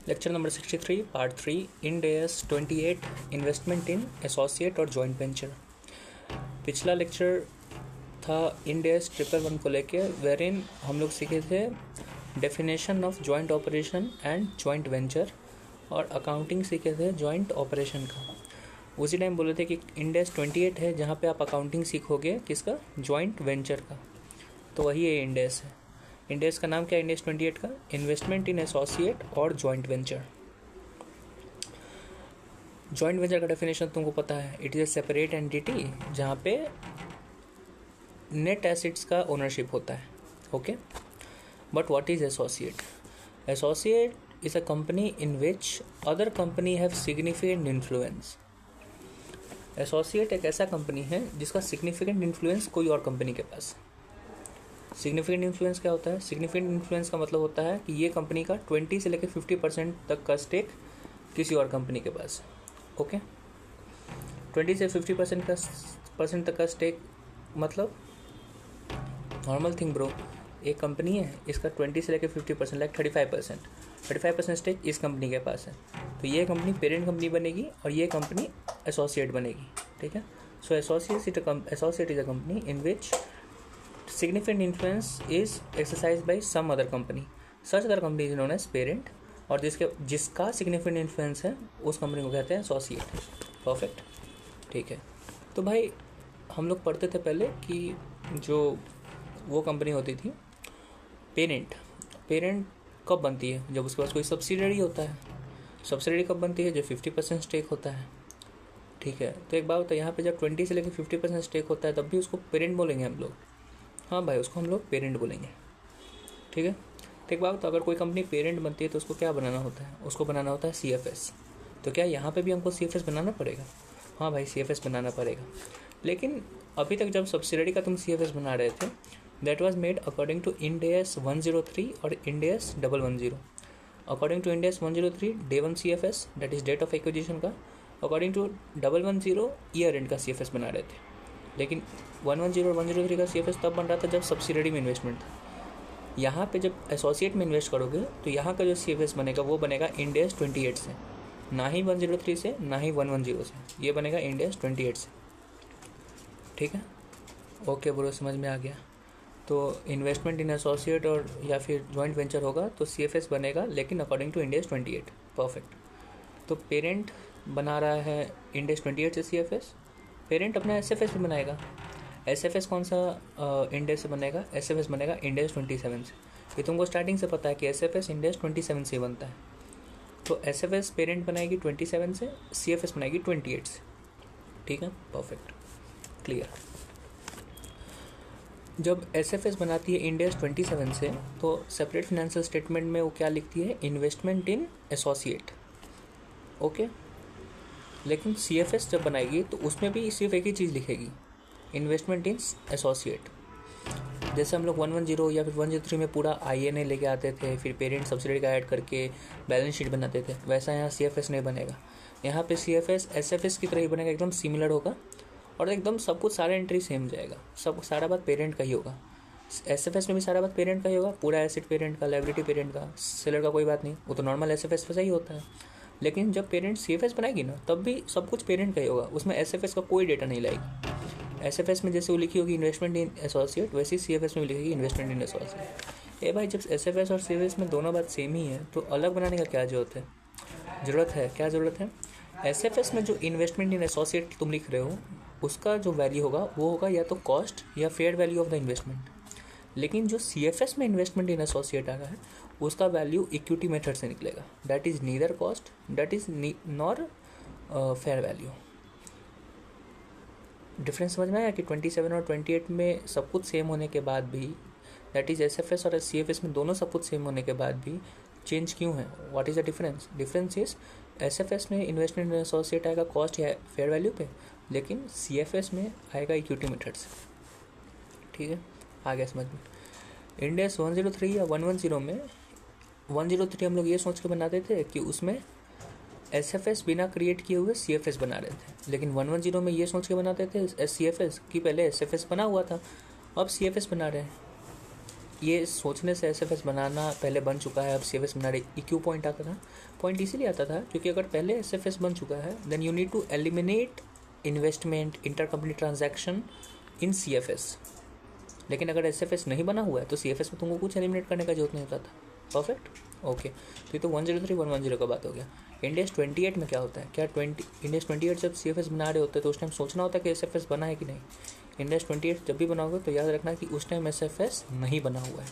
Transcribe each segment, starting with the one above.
Lecture number 63 part 3 Ind AS 28 investment in associate और joint venture. पिछला lecture था Ind AS 111 को लेके, वेरिन हम लोग सीखे थे definition of joint operation and joint venture और अकाउंटिंग सीखे थे जॉइंट ऑपरेशन का। उसी टाइम बोले थे कि इंड AS 28 है जहाँ पे आप अकाउंटिंग सीखोगे किसका, जॉइंट वेंचर का। तो वही है इंड AS है। इंड AS का नाम क्या है? इंड AS 28 का इन्वेस्टमेंट इन एसोसिएट और जॉइंट वेंचर। जॉइंट वेंचर का डेफिनेशन तुमको पता है, it is a separate entity जहाँ पे नेट एसेट्स का ओनरशिप होता है। Okay, but what is associate? Associate is a company in which other company have significant influence. Associate एक ऐसा कंपनी है जिसका सिग्निफिकेंट इन्फ्लुएंस कोई और कंपनी के पास। सिग्निफिकेंट इन्फ्लुएंस क्या होता है? सिग्निफिकेंट इन्फ्लुएंस का मतलब होता है कि ये कंपनी का 20 से लेकर 50% तक का स्टेक किसी और कंपनी के पास। ओके, 20 से 50% तक का स्टेक मतलब नॉर्मल थिंग ब्रो। एक कंपनी है, इसका 20 से लेकर 50% लाइक 35% स्टेक इस कंपनी के पास है। तो ये कंपनी पेरेंट कंपनी बनेगी और ये कंपनी एसोसिएट बनेगी। ठीक है, so associate is a company in which significant influence is exercised by some other company. Such other company is known as parent और जिसका significant influence है उस कंपनी को कहते हैं associate। परफेक्ट, ठीक है। तो भाई हम लोग पढ़ते थे पहले कि जो वो कंपनी होती थी पेरेंट कब बनती है? जब उसके पास कोई सब्सिडरी होता है। सब्सिडरी कब बनती है? जब 50% स्टेक होता है। ठीक है, तो एक बात होता है, यहाँ पे जब 20 से लेकर 50% स्टेक होता है तब भी उसको पेरेंट बोलेंगे हम लोग। हाँ भाई, उसको हम लोग पेरेंट बोलेंगे। ठीक है, तो एक बात, तो अगर कोई कंपनी पेरेंट बनती है तो उसको क्या बनाना होता है? उसको बनाना होता है CFS। तो क्या यहाँ पे भी हमको CFS बनाना पड़ेगा? हाँ भाई, CFS बनाना पड़ेगा। लेकिन अभी तक जब सब्सिडरी का तुम CFS बना रहे थे, that was made according to Ind AS 103 और Ind AS 111। According to Ind AS 103 day 1 CFS, that is date of acquisition का। अकॉर्डिंग टू 110 ईयर एंड का CFS बना रहे थे। लेकिन 110 और 103 का CFS तब बन रहा था जब सब्सिडरी में इन्वेस्टमेंट था। यहाँ पे जब एसोसिएट में इन्वेस्ट करोगे तो यहाँ का जो CFS बनेगा वो बनेगा इंड AS 28 से, ना ही 103 से, ना ही 110 से। ये बनेगा इंड AS 28 से। ठीक है, ओके ब्रो, समझ में आ गया। तो इन्वेस्टमेंट इन एसोसिएट और या फिर जॉइंट वेंचर होगा तो CFS बनेगा, लेकिन according to Ind AS 28। Perfect. तो पेरेंट बना रहा है इंड AS 28 से CFS, पेरेंट अपना SFS भी बनाएगा। SFS कौन सा इंड AS से बनेगा? SFS बनेगा इंड AS 27 से। ये तुमको स्टार्टिंग से पता है कि SFS इंड AS 27 से बनता है। तो SFS पेरेंट बनाएगी 27 से, CFS बनाएगी 28 से। ठीक है, परफेक्ट, क्लियर। जब SFS बनाती है इंड AS 27 से तो सेपरेट फिनेंशियल स्टेटमेंट में वो क्या लिखती है? Investment in associate. ओके, लेकिन CFS जब बनाएगी तो उसमें भी सिर्फ एक ही चीज़ लिखेगी, इन्वेस्टमेंट इन एसोसिएट। जैसे हम लोग 110 या फिर 103 में पूरा INA लेके आते थे, फिर पेरेंट सब्सिडरी का ऐड करके बैलेंस शीट बनाते थे, वैसा यहाँ CFS नहीं बनेगा। यहाँ पे CFS SFS की तरह ही बनेगा, एकदम सिमिलर होगा और एकदम सब कुछ सारा एंट्री सेम जाएगा। सब सारा बात पेरेंट का ही होगा। SFS में भी सारा बात पेरेंट का ही होगा, पूरा एसेट पेरेंट का, लायबिलिटी पेरेंट का, सेलर का कोई बात नहीं, वो तो नॉर्मल SFS वैसा ही होता है। लेकिन जब पेरेंट CFS बनाएगी ना तब भी सब कुछ पेरेंट का ही होगा, उसमें SFS का कोई डेटा नहीं लाएगी। SFS में जैसे वो लिखी होगी इन्वेस्टमेंट इन एसोसिएट, वैसे ही CFS में लिखेगी इन्वेस्टमेंट इन एसोसिएट। ए भाई, जब SFS और CFS में दोनों बात सेम ही है तो अलग बनाने का क्या जरूरत है? क्या ज़रूरत है? SFS में जो इन्वेस्टमेंट इन एसोसिएट तुम लिख रहे हो उसका जो वैल्यू होगा वो होगा या तो कॉस्ट या fair value of the investment. लेकिन जो CFS में इन्वेस्टमेंट इन एसोसिएट आ रहा है उसका वैल्यू इक्विटी मेथड से निकलेगा, that is neither cost, that is nor fair value. Difference समझ में आया कि 27 और 28 में सब कुछ सेम होने के बाद भी, दैट इज़ SFS और CFS में दोनों सब कुछ सेम होने के बाद भी चेंज क्यों है? What is the difference? Difference is SFS में इन्वेस्टमेंट इन एसोसिएट आएगा कॉस्ट या फेयर वैल्यू पे, लेकिन CFS में आएगा इक्विटी मेथड से। ठीक है, आ गया समझ में। इंड AS 103 या 110 में 103 हम लोग ये सोच के बनाते थे कि उसमें SFS बिना क्रिएट किए हुए CFS बना रहे थे, लेकिन 110 में ये सोच के बनाते थे CFS कि पहले SFS बना हुआ था, अब CFS बना रहे हैं। ये सोचने से एसएफएस बनाना पहले बन चुका है, अब सीएफएस बना रहे, ये क्यों पॉइंट आता था? पॉइंट इसीलिए आता था क्योंकि अगर पहले एसएफएस बन चुका है then you need to eliminate investment intercompany transaction in CFS. लेकिन अगर एसएफएस नहीं बना हुआ है तो सीएफएस में तुमको कुछ एलिमिनेट करने का जरूरत नहीं होता था। Perfect, okay. तो ये तो 103 110 का बात हो गया। इंडेक्स 28 में क्या होता है? क्या इंडेक्स 28 जब सीएफएस बना रहे होते हैं तो उस टाइम सोचना होता है कि एसएफएस बना है कि नहीं। इंडेक्स 28 जब भी बनाओगे तो याद रखना कि उस टाइम एसएफएस नहीं बना हुआ है।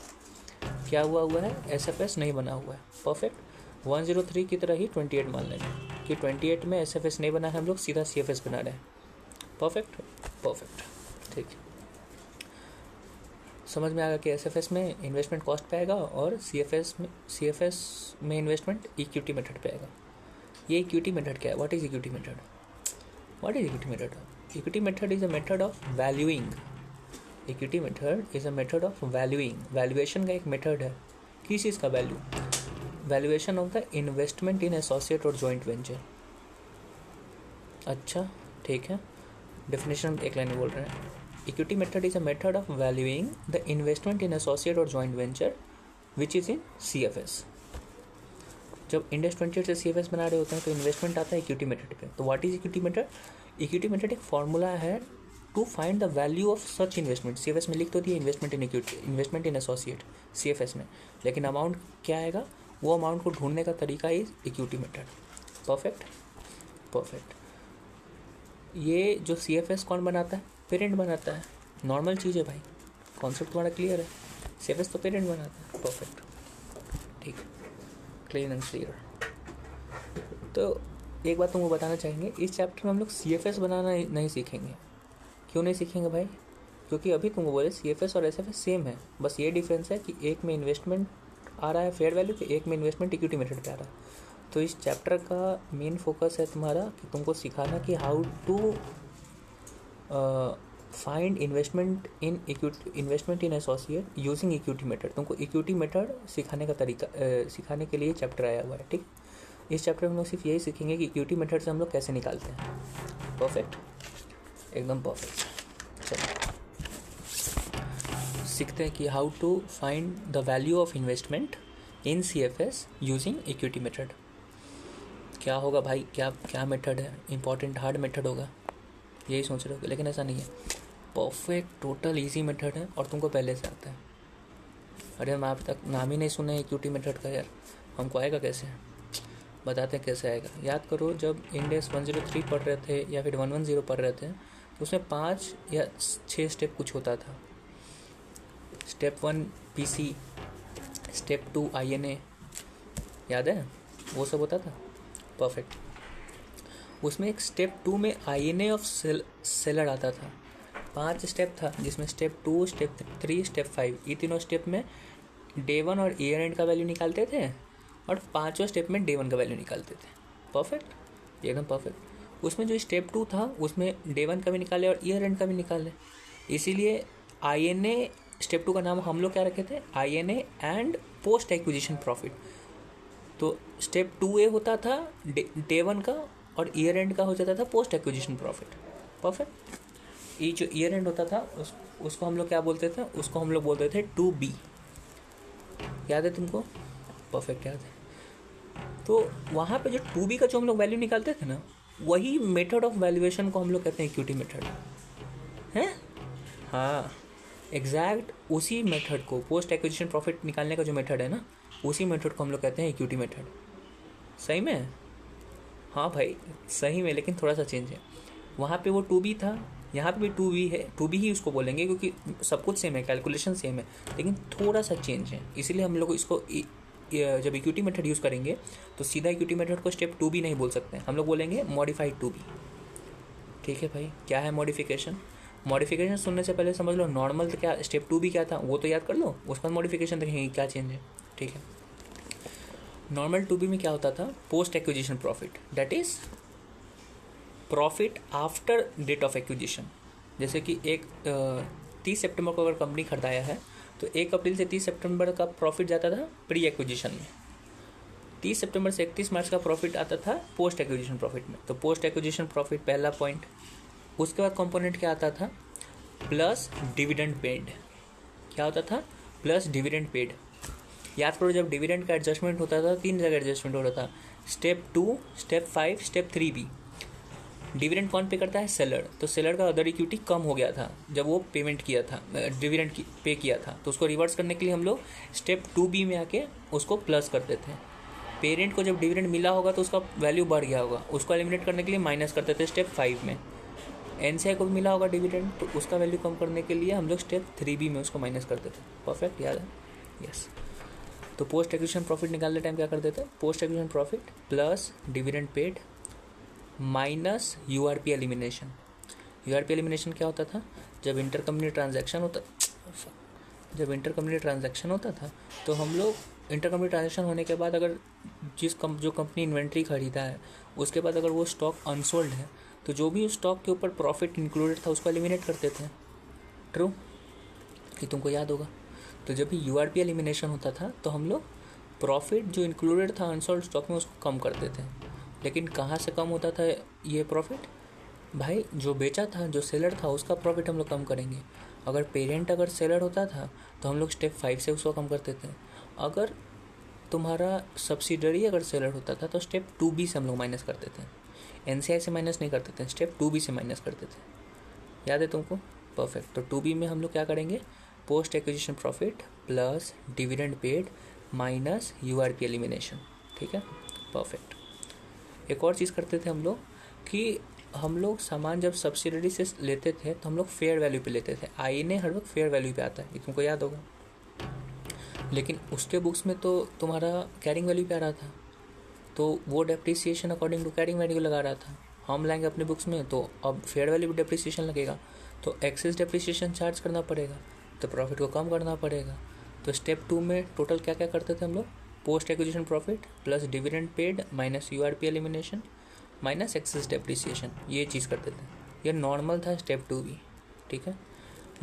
क्या हुआ है? एसएफएस नहीं बना हुआ है। परफेक्ट। 103 की तरह ही 28 मान लेंगे कि 28 में एसएफएस नहीं बना है, हम लोग सीधा सीएफएस बना रहे हैं। परफेक्ट, ठीक है। समझ में आ गया कि एसएफएस में इन्वेस्टमेंट कॉस्ट पे आएगा और सीएफएस में इन्वेस्टमेंट इक्विटी मेथड पे आएगा। ये इक्विटी मेथड क्या है? What is equity method? Equity method is a method of valuing. Equity method is a method of valuing. Valuation का एक मेथड है। किस चीज़ का value? Valuation of the investment in associate और जॉइंट वेंचर। अच्छा, ठीक है। डेफिनेशन एक लाइन में बोल रहे हैं। Equity method is a method of valuing the investment in associate और joint venture which is in CFS. जब इंडेक्स 28 से सीएफएस बना रहे होते हैं तो इन्वेस्टमेंट आता है इक्विटी मेथड पे। तो what is equity method? Equity method एक फॉर्मूला है to find the value of such investment. CFS में लिख तो दिए investment in equity, investment in associate CFS में, लेकिन अमाउंट क्या आएगा? वो अमाउंट को ढूंढने का तरीका इज इक्विटी मेथड। परफेक्ट। ये जो सीएफएस कौन बनाता है? पेरेंट बनाता है। नॉर्मल चीज़ है भाई, कॉन्सेप्ट तुम्हारा क्लियर है। सीएफएस तो पेरेंट बनाता है। परफेक्ट, ठीक है, क्लीन एंड क्लियर। तो एक बात तुमको बताना चाहेंगे, इस चैप्टर में हम लोग सीएफएस बनाना नहीं सीखेंगे। क्यों नहीं सीखेंगे भाई? क्योंकि अभी तुमको बोले सीएफएस और एसएफएस सेम है, बस ये डिफरेंस है कि एक में इन्वेस्टमेंट आ रहा है फेयर वैल्यू पे, एक में इन्वेस्टमेंट इक्विटी मेथड पे आ रहा है। तो इस चैप्टर का मेन फोकस है तुम्हारा कि तुमको सिखाना कि how to find investment in associate using equity method. तुमको इक्विटी मेथड सिखाने का तरीका सिखाने के लिए चैप्टर आया हुआ है। ठीक, इस चैप्टर में हम लोग सिर्फ यही सीखेंगे कि इक्विटी मेथड से हम लोग कैसे निकालते हैं। परफेक्ट, एकदम परफेक्ट। चलो सीखते हैं कि how to find the value of investment in CFS using equity method. क्या होगा भाई? क्या मेथड है? इंपॉर्टेंट हार्ड मेथड होगा, यही सोच रहे हो, लेकिन ऐसा नहीं है। परफेक्ट टोटल इजी मेथड है और तुमको पहले से आता है। अरे हम आप तक नाम ही नहीं सुने इक्विटी मेथड का यार, हमको आएगा कैसे? बताते हैं कैसे आएगा। याद करो, जब इंडेक्स 103 पढ़ रहे थे या फिर 110 पढ़ रहे थे तो उसमें 5 या 6 स्टेप कुछ होता था। स्टेप 1 पीसी, स्टेप 2 आईएनए, याद है? वो सब होता था। परफेक्ट। उसमें एक स्टेप 2 में आईएनए ऑफ सेलर आता था। 5 स्टेप था जिसमें स्टेप 2, स्टेप 3, स्टेप 5, ये तीनों स्टेप में डे 1 और ईयर एंड का वैल्यू निकालते थे और 5वें स्टेप में डे 1 का वैल्यू निकालते थे। परफेक्ट, एकदम परफेक्ट। उसमें जो स्टेप 2 था उसमें डे 1 का भी निकाले और ईयर एंड का भी निकाले। इसीलिए आईएनए स्टेप 2 का नाम हम लोग क्या रखे थे? INA and post acquisition profit. तो स्टेप 2A होता था डे 1 का और ईयर एंड का हो जाता था पोस्ट एक्विजिशन प्रॉफिट। परफेक्ट। ये जो ईयर एंड होता था उसको हम लोग क्या बोलते थे? उसको हम लोग बोलते थे 2B। याद है तुमको? परफेक्ट, याद है। तो वहाँ पे जो 2B का जो हम लोग वैल्यू निकालते थे ना, वही मेथड ऑफ वैल्यूएशन को हम लोग कहते हैं इक्विटी मेथड है। हाँ, एग्जैक्ट उसी मेथड को, पोस्ट एक्विजिशन प्रॉफिट निकालने का जो मेथड है ना, उसी मेथड को हम लोग कहते हैं इक्विटी मेथड। सही में? हाँ भाई सही में, लेकिन थोड़ा सा चेंज है। वहाँ पे वो 2B था, यहाँ पे भी 2B है। 2B ही उसको बोलेंगे क्योंकि सब कुछ सेम है, कैलकुलेशन सेम है, लेकिन थोड़ा सा चेंज है। इसीलिए हम लोग इसको जब इक्विटी मेथड यूज़ करेंगे तो सीधा इक्विटी मेथड को स्टेप 2B नहीं बोल सकते हैं, हम लोग बोलेंगे मॉडिफाइड 2B। ठीक है भाई, क्या है मॉडिफिकेशन? मॉडिफिकेशन सुनने से पहले समझ लो नॉर्मल क्या, स्टेप 2B क्या था वो तो याद कर लो, उसके बाद मॉडिफिकेशन देखेंगे क्या चेंज है। ठीक है, नॉर्मल 2B में क्या होता था? Post acquisition profit, that is profit after date of acquisition. जैसे कि 30 सितंबर को अगर कंपनी खरीदाया है तो 1 अप्रैल से 30 सितंबर का प्रॉफिट जाता था प्री एक्विजिशन में, 30 सितंबर से 31 मार्च का प्रॉफिट आता था पोस्ट एक्विजिशन प्रॉफिट में। तो पोस्ट एक्विजिशन प्रॉफिट पहला पॉइंट। उसके बाद कंपोनेंट क्या आता था? Plus dividend paid. क्या होता था? Plus dividend paid. याद करो जब डिविडेंड का एडजस्टमेंट होता था 3 जगह एडजस्टमेंट हो रहा था, स्टेप 2, स्टेप 5, स्टेप 3 भी। डिविडेंड कौन पे करता है? सेलर। तो सेलर का अदर इक्विटी कम हो गया था जब वो पेमेंट किया था, डिविडेंड पे किया था, तो उसको रिवर्स करने के लिए हम लोग स्टेप 2B में आके उसको प्लस करते थे। पेरेंट को जब डिविडेंड मिला होगा तो उसका वैल्यू बढ़ गया होगा, उसको एलिमिनेट करने के लिए माइनस करते थे स्टेप 5 में। एनसीआई को भी मिला होगा डिविडेंड, तो उसका वैल्यू कम करने के लिए हम लोग स्टेप 3B में उसको माइनस करते थे। परफेक्ट, याद है? यस। तो पोस्ट एक्विजिशन प्रॉफिट निकालने टाइम क्या करते थे? Post acquisition profit plus dividend paid minus URP elimination. URP elimination क्या होता था? जब इंटरकंपनी ट्रांजैक्शन होता था तो हम लोग इंटरकंपनी ट्रांजैक्शन होने के बाद अगर जो कंपनी इन्वेंट्री खरीदा है उसके बाद अगर वो स्टॉक अनसोल्ड है तो जो भी उस स्टॉक के ऊपर प्रॉफिट इंक्लूडेड था उसको एलिमिनेट करते थे। ट्रू, कि तुमको याद होगा। तो जब भी यूआरपी एलिमिनेशन होता था तो हम लोग प्रॉफिट जो इंक्लूडेड था अनसोल्ड स्टॉक में उसको कम करते थे। लेकिन कहाँ से कम होता था ये प्रॉफिट? भाई जो बेचा था, जो सेलर था, उसका प्रॉफिट हम लोग कम करेंगे। अगर पेरेंट अगर सेलर होता था तो हम लोग स्टेप 5 से उसको कम करते थे। अगर तुम्हारा सब्सिडरी अगर सेलर होता था तो स्टेप 2B से हम लोग माइनस करते थे। एनसीआई से माइनस नहीं करते थे, स्टेप 2B से माइनस करते थे। याद है तुमको? परफेक्ट। तो 2B में हम लोग क्या करेंगे? Post acquisition profit plus dividend paid minus URP elimination. ठीक है, परफेक्ट। एक और चीज़ करते थे हम लोग कि हम लोग सामान जब सब्सिडरी से लेते थे तो हम लोग फेयर वैल्यू पे लेते थे। आईएनए हर वक्त फेयर वैल्यू पे आता है, ये तुमको याद होगा। लेकिन उसके बुक्स में तो तुम्हारा कैरिंग वैल्यू पे आ रहा था, तो वो depreciation according to carrying value लगा रहा था। हम लाएंगे अपने बुक्स में तो अब फेयर वैल्यू पे डेप्रिसिएशन लगेगा, तो एक्सेस डेप्रिसिएशन चार्ज करना पड़ेगा, तो प्रॉफिट को कम करना पड़ेगा। तो स्टेप 2 में टोटल क्या क्या करते थे हम लोग? Post acquisition profit plus dividend paid minus URP elimination minus excess depreciation, ये चीज़ करते थे। ये नॉर्मल था स्टेप 2B। ठीक है।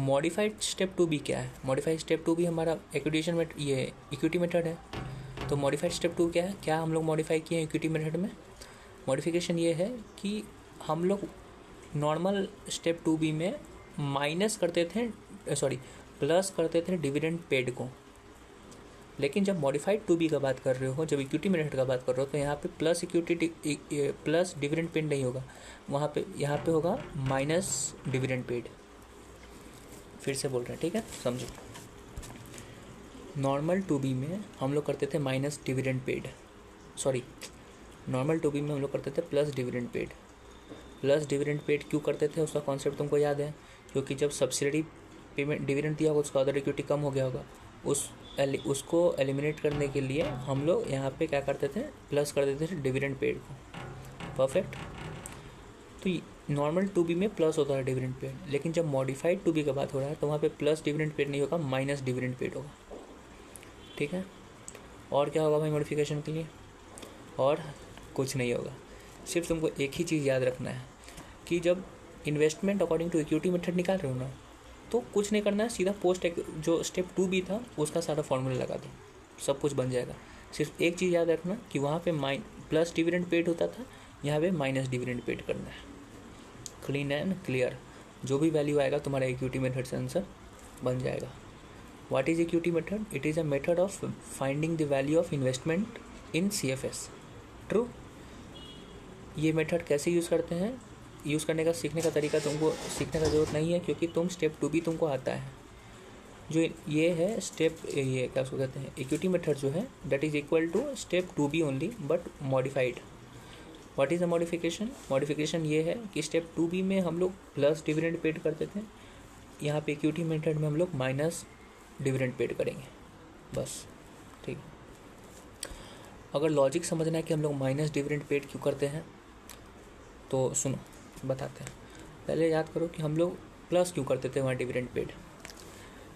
मॉडिफाइड स्टेप 2B क्या है? मॉडिफाइड स्टेप 2B हमारा इक्विटी मेथड है। तो मॉडिफाइड स्टेप 2 क्या है? क्या हम लोग मॉडिफाई किए हैं इक्विटी मेथड में? मॉडिफिकेशन ये है कि हम लोग नॉर्मल स्टेप 2B में माइनस करते थे, प्लस करते थे डिविडेंड पेड को। लेकिन जब मॉडिफाइड 2B का बात कर रहे हो, जब इक्विटी मेथड का बात कर रहे हो, तो यहाँ पे प्लस डिविडेंड पेड नहीं होगा, यहाँ पे होगा माइनस डिविडेंड पेड। फिर से बोल रहे हैं, ठीक है, समझो। नॉर्मल 2B में हम लोग करते थे minus dividend paid, normal 2B में हम लोग करते थे plus dividend paid. Plus dividend paid क्यों करते थे? उसका कॉन्सेप्ट तुमको याद है? क्योंकि जब सब्सिडरी पेमेंट डिविडेंड दिया होगा उसका अदर इक्विटी कम हो गया होगा, उसको एलिमिनेट करने के लिए हम लोग यहाँ पे क्या करते थे? प्लस कर देते थे डिविडेंड पेड को। परफेक्ट। तो नॉर्मल 2B में प्लस होता है डिविडेंड पेड, लेकिन जब मॉडिफाइड 2B का बात हो रहा है तो वहाँ पे प्लस डिविडेंड पेड नहीं होगा, माइनस डिविडेंड पेड होगा। ठीक है। और क्या होगा भाई मॉडिफिकेशन के लिए? और कुछ नहीं होगा, सिर्फ तुमको एक ही चीज़ याद रखना है कि जब investment according to equity method निकाल रहे हो ना, तो कुछ नहीं करना है, सीधा जो स्टेप 2B था उसका सारा फॉर्मूला लगा दो, सब कुछ बन जाएगा। सिर्फ एक चीज़ याद रखना कि वहाँ पे प्लस डिविडेंड पेड होता था, यहाँ पे माइनस डिविडेंड पेड करना है। Clean and clear. जो भी वैल्यू आएगा तुम्हारा इक्विटी मेथड से आंसर बन जाएगा। What is equity method? It is a method of finding the value of investment in CFS। True. ये मेथड कैसे यूज़ करते हैं? यूज़ करने का सीखने का तरीका तुमको सीखने का ज़रूरत नहीं है, क्योंकि तुम स्टेप 2B तुमको आता है। जो ये है स्टेप, ये क्या उसको कहते हैं, इक्विटी मेथड जो है, that is equal to step 2B only but modified. What is the modification? Modification ये है कि स्टेप 2B में हम लोग प्लस डिविडेंड पेड करते थे, यहाँ पे इक्विटी मेथड में हम लोग माइनस डिविडेंड पेड करेंगे, बस। ठीक। अगर लॉजिक समझना है कि हम लोग माइनस डिविडेंड पेड क्यों करते हैं तो सुनो, बताते हैं। पहले याद करो कि हम लोग प्लस क्यों करते थे वहाँ डिविडेंड पेड।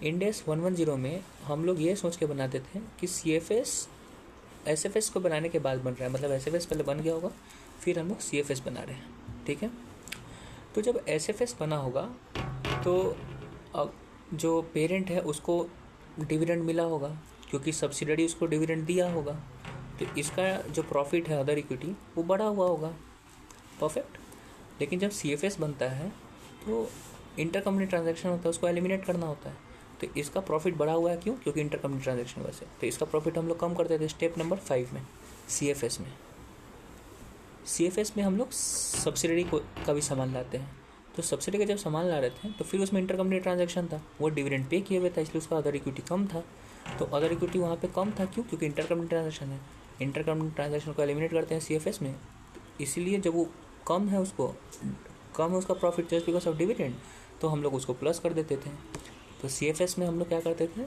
इंड AS 110 में हम लोग ये सोच के बनाते थे कि CFS SFS को बनाने के बाद बन रहा है, मतलब SFS पहले बन गया होगा फिर हम लोग CFS बना रहे हैं। ठीक है। तो जब SFS बना होगा तो जो पेरेंट है उसको डिविडेंड मिला होगा, क्योंकि सब्सिडरी उसको डिविडेंड दिया होगा, तो इसका जो प्रॉफिट है अदर इक्विटी वो बढ़ा हुआ होगा। परफेक्ट। लेकिन जब CFS बनता है तो इंटर कंपनी ट्रांजैक्शन होता है, उसको एलिमिनेट करना होता है, तो इसका प्रॉफिट बढ़ा हुआ है क्यों? क्योंकि इंटरकंपनी ट्रांजैक्शन वैसे। तो इसका प्रॉफिट हम लोग कम करते थे स्टेप नंबर 5 में, CFS में। CFS में हम लोग सब्सिडरी का भी सामान लाते हैं। तो सब्सिडी का जब सामान ला रहे थे तो फिर उसमें इंटरकंपनी ट्रांजैक्शन था, वो डिविडेंड पे किए हुए था, इसलिए उसका अदर इक्विटी कम था। तो अदर इक्विटी वहाँ पे कम था क्यों? क्योंकि इंटरकंपनी ट्रांजैक्शन है। इंटरकंपनी ट्रांजैक्शन को एलिमिनेट करते हैं CFS में, इसीलिए जब वो कम है उसका profit just because of dividend, तो हम लोग उसको प्लस कर देते थे। तो CFS में हम लोग क्या करते थे,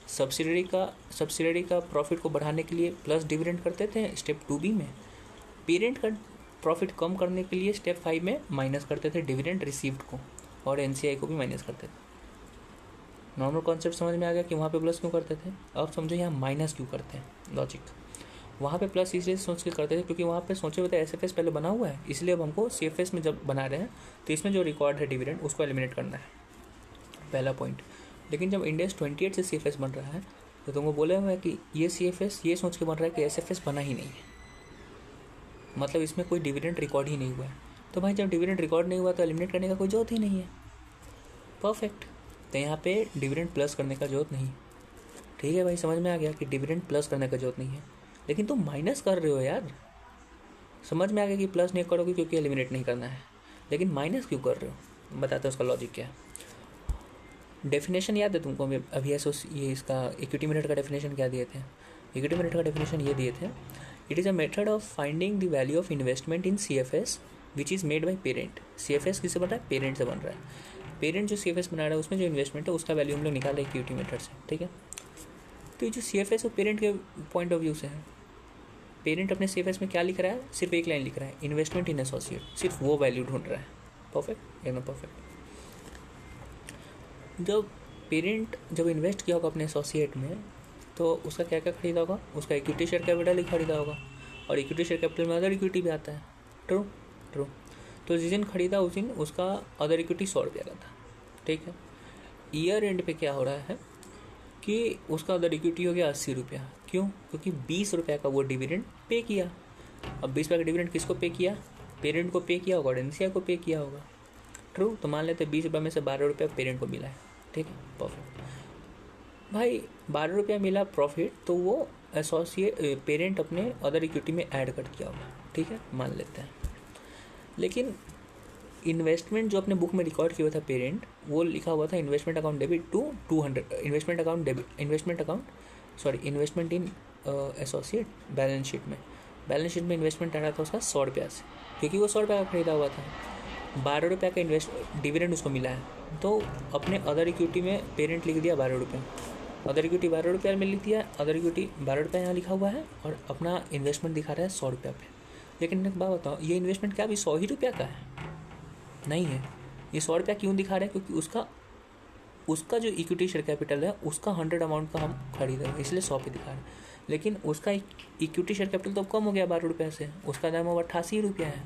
सब्सिडरी का प्रॉफिट को बढ़ाने के लिए प्लस डिविडेंड करते थे स्टेप 2B में। पेरेंट का प्रॉफिट कम करने के लिए स्टेप 5 में माइनस करते थे डिविडेंड रिसीव्ड को, और NCI को भी माइनस करते थे। नॉर्मल कॉन्सेप्ट समझ में आ गया कि वहाँ पे प्लस क्यों करते थे। अब समझो यहाँ माइनस क्यों करते हैं। लॉजिक, वहाँ पे प्लस इसलिए सोच के करते थे क्योंकि वहाँ पे सोचे हुए थे SFS पहले बना हुआ है, इसलिए अब हमको CFS में जब बना रहे हैं तो इसमें जो रिकॉर्ड है डिविडेंड उसको एलिमिनेट करना है, पहला पॉइंट। लेकिन जब इंड AS 28 से CFS बन रहा है तो तुमको बोले हुआ है कि ये CFS ये सोच के बन रहा है कि SFS बना ही नहीं है, मतलब इसमें कोई डिविडेंड रिकॉर्ड ही नहीं हुआ है। तो भाई जब डिविडेंड रिकॉर्ड नहीं हुआ तो एलिमिनेट करने का कोई जरूरत ही नहीं है। परफेक्ट। तो यहाँ पे डिविडेंड प्लस करने का जरूरत नहीं। ठीक है भाई, समझ में आ गया कि डिविडेंड प्लस करने का जरूरत नहीं है, लेकिन तुम माइनस कर रहे हो यार। समझ में आ गया कि प्लस नहीं करोगे क्योंकि एलिमिनेट नहीं करना है, लेकिन माइनस क्यों कर रहे हो? बताते हैं उसका लॉजिक क्या है। डेफिनेशन याद है तुमको? अभी ये इसका इक्विटी मेथड का डेफिनेशन क्या दिए थे? इक्विटी मेथड का डेफिनेशन ये दिए थे, it is a method of finding the value of investment in CFS which is made by parent. CFS किससे बन रहा है? पेरेंट से बन रहा है। पेरेंट जो CFS बना रहा है उसमें जो इन्वेस्टमेंट है उसका वैल्यू हम लोग निकाल रहे हैं इक्विटी मेथड से। ठीक है, तो ये जो CFS वो पेरेंट के पॉइंट ऑफ व्यू से है। पेरेंट अपने CFS में क्या लिख रहा है? सिर्फ एक लाइन लिख रहा है, इन्वेस्टमेंट इन एसोसिएट, सिर्फ वो वैल्यू ढूंढ रहा है। परफेक्ट, एकदम परफेक्ट। जब पेरेंट जब इन्वेस्ट किया होगा अपने एसोसिएट में तो उसका क्या क्या खरीदा होगा? उसका इक्विटी शेयर कैपिटल ही खरीदा होगा, और इक्विटी शेयर कैपिटल में अदर इक्विटी भी आता है। ट्रू। तो जिस दिन खरीदा उस दिन उसका अदर इक्विटी 100 रुपये का था। ठीक है, ईयर एंड पे क्या हो रहा है कि उसका अदर इक्विटी हो गया 80 रुपया। क्यों? क्योंकि 20 रुपये का वो डिविडेंड पे किया। अब 20 रुपये का डिविडेंड किसको पे किया? पेरेंट को पे किया होगा और NCI को पे किया होगा। ट्रू। तो मान लेते 20 रुपये में से 12 रुपये पेरेंट को मिला है। ठीक है, परफेक्ट भाई। 12 रुपया मिला प्रॉफिट, तो वो पेरेंट अपने अदर इक्विटी में ऐड कर दिया होगा। ठीक है, मान लेते हैं। लेकिन इन्वेस्टमेंट जो अपने बुक में रिकॉर्ड किया हुआ था पेरेंट, वो लिखा हुआ था investment account debit to 200, investment in associate. Balance sheet में इन्वेस्टमेंट आ रहा था उसका 100 रुपया से, क्योंकि वो 100 रुपये का खरीदा हुआ था। 12 रुपये का डिविडेंड उसको मिला है, तो अपने अदर इक्विटी में पेरेंट लिख दिया 12 रुपये। अदर इक्विटी 12 रुपये में लिख दिया, अदर इक्विटी 12 रुपये यहाँ लिखा हुआ है, और अपना इन्वेस्टमेंट दिखा रहा है 100 रुपये पे। लेकिन एक बात बताओ, ये इन्वेस्टमेंट क्या अभी 100 ही रुपया का है? नहीं है। ये 100 रुपया क्यों दिखा रहे हैं? क्योंकि उसका जो इक्विटी शेयर कैपिटल है उसका 100 अमाउंट का हम खरीद रहे हैं, इसलिए 100 पे दिखा रहे हैं। लेकिन उसका इक्विटी शेयर कैपिटल तो कम हो गया 12 रुपये से, उसका दाम अब 88 रुपया है।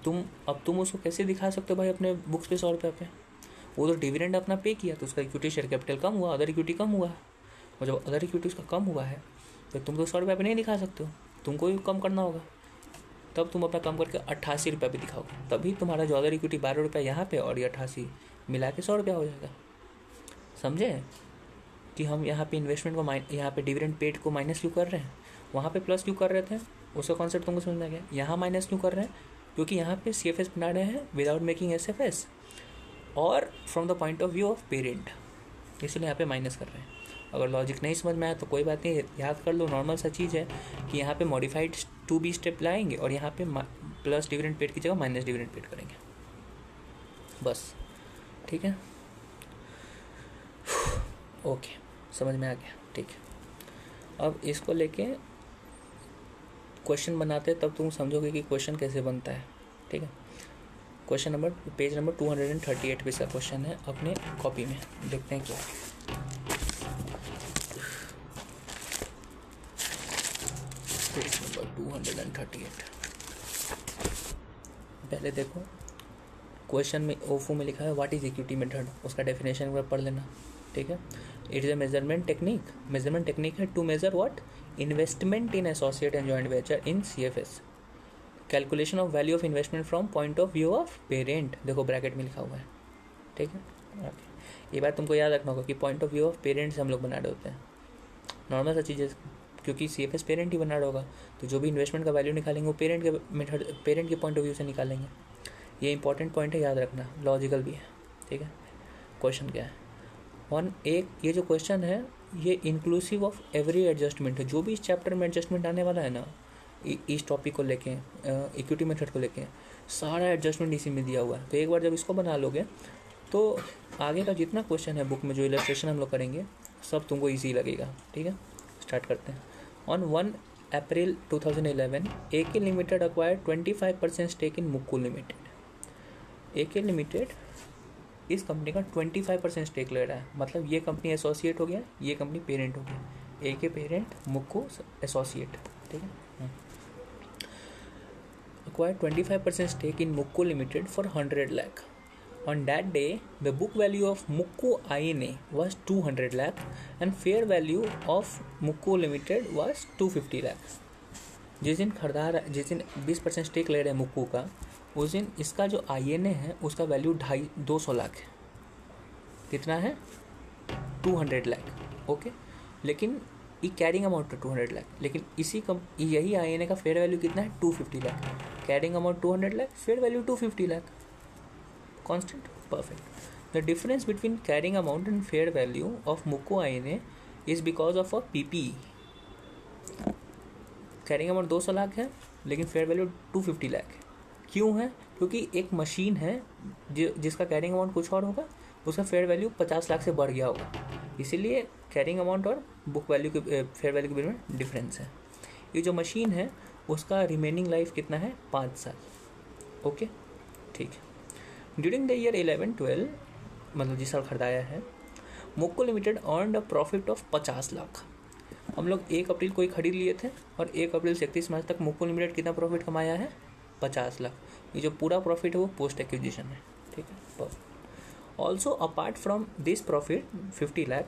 तुम उसको कैसे दिखा सकते हो भाई अपने बुक्स पे 100 रुपये पे? वो तो डिविडेंड अपना पे किया तो उसका इक्विटी शेयर कैपिटल कम हुआ, अदर इक्विटी कम हुआ, और जब अदर इक्विटी उसका कम हुआ है तो तुम तो 100 रुपये पे नहीं दिखा सकते हो, तुमको भी कम करना होगा। तब तुम अपना कम करके 88 रुपये पे दिखाओगे, तभी तुम्हारा जो अदर इक्विटी 12 रुपये यहाँ पे और ये 88 मिला के 100 रुपया हो जाएगा। समझे कि हम यहाँ पे इन्वेस्टमेंट को यहाँ पे डिविडेंड पेड को माइनस क्यों कर रहे हैं, वहाँ पे प्लस क्यों कर रहे थे? उसका कॉन्सेप्ट तुमको समझ में आ गया। यहाँ माइनस क्यों कर रहे हैं? क्योंकि यहाँ पे CFS बना रहे हैं विदाउट मेकिंग SFS, और from the point of view of parent, इसलिए यहाँ पे माइनस कर रहे हैं। अगर लॉजिक नहीं समझ में आया तो कोई बात नहीं, याद कर लो, नॉर्मल सा चीज़ है कि यहाँ पे मॉडिफाइड 2B स्टेप लाएंगे और यहाँ पे प्लस डिविडेंड पेड की जगह माइनस डिविडेंड पेड करेंगे, बस। ठीक है, ओके, समझ में आ गया। ठीक है, अब इसको लेके क्वेश्चन बनाते हैं, तब तुम समझोगे कि क्वेश्चन कैसे बनता है। ठीक है, क्वेश्चन नंबर पेज नंबर 238 पे इसका क्वेश्चन है, अपने कॉपी में देखते हैं क्या है। Page number 238। पहले देखो क्वेश्चन में ओफो में लिखा है व्हाट इज इक्विटी मेथड, उसका डेफिनेशन में पढ़ लेना। ठीक है, it is a measurement technique है to measure what? Investment in associate and joint venture in CFS। Calculation of value of investment from point of view of parent, देखो bracket में लिखा हुआ है। ठीक है, ये बात तुमको याद रखना होगा कि point of view of parent से हम लोग बना रहे होते हैं, नॉर्मल सा चीज़ें, क्योंकि CFS पेरेंट ही बना रहा होगा, तो जो भी इन्वेस्टमेंट का वैल्यू निकालेंगे वो पेरेंट के मेथड, पेरेंट के पॉइंट ऑफ व्यू से निकालेंगे। ये इंपॉर्टेंट पॉइंट है, याद रखना, लॉजिकल भी है, ठीक है। क्वेश्चन क्या है, ये जो क्वेश्चन है ये इंक्लूसिव ऑफ एवरी एडजस्टमेंट है, जो भी इस चैप्टर में एडजस्टमेंट आने वाला है ना, इस टॉपिक को लेके, इक्विटी मेथड को लेके, सारा एडजस्टमेंट इसी में दिया हुआ है। तो एक बार जब इसको बना लोगे तो आगे का जितना क्वेश्चन है बुक में, जो इलस्ट्रेशन हम लोग करेंगे, सब तुमको ईजी लगेगा, ठीक है। स्टार्ट करते हैं। On 1 April 2011 AK limited acquired 25% stake in Mukku limited. AK limited इस कंपनी का 25% स्टेक ले रहा है, मतलब ये कंपनी एसोसिएट हो गया, ये कंपनी पेरेंट हो गया। AK पेरेंट, मुक्कू एसोसिएट, ठीक है। acquired 25% stake in Mukku Limited for 100 lakh. On that day, the book value of Mukku INA was 200 lakh and fair value of Mukku Limited was 250 lakh. जिस दिन 20% stake ले रहे हैं मुक्कू का, उस दिन इसका जो INA है उसका वैल्यू 200 लाख है। कितना है? 200 लाख, ओके। लेकिन ये कैरिंग अमाउंट है 200 लाख, लेकिन यही INA का फेयर वैल्यू कितना है? 250 lakh. Carrying amount 200 lakh, fair value 250 lakh, constant, perfect. The difference between carrying amount and fair value of Mukku INA is because of a PPE। Carrying amount 200 lakh है लेकिन फेयर वैल्यू 250 लाख है। क्यों है? क्योंकि एक मशीन है जिसका कैरिंग अमाउंट कुछ और होगा, उसका फेयर वैल्यू 50 लाख से बढ़ गया होगा, इसीलिए कैरिंग अमाउंट और बुक वैल्यू के फेयर वैल्यू के बीच में डिफरेंस है। ये जो मशीन है उसका रिमेनिंग लाइफ कितना है? 5 साल, ओके, ठीक है। ड्यूरिंग द ईयर 11-12, मतलब जिस साल खरीदाया है, Mukku limited earned a profit of 50 lakh. हम लोग 1 अप्रैल को ही खरीद लिए थे और 1 अप्रैल से 31 मार्च तक मुक्कू लिमिटेड कितना प्रॉफिट कमाया है? 50 लाख। ये जो पूरा प्रॉफिट है वो पोस्ट एक्विजिशन है, ठीक है, perfect. Also apart from this profit 50 lakh,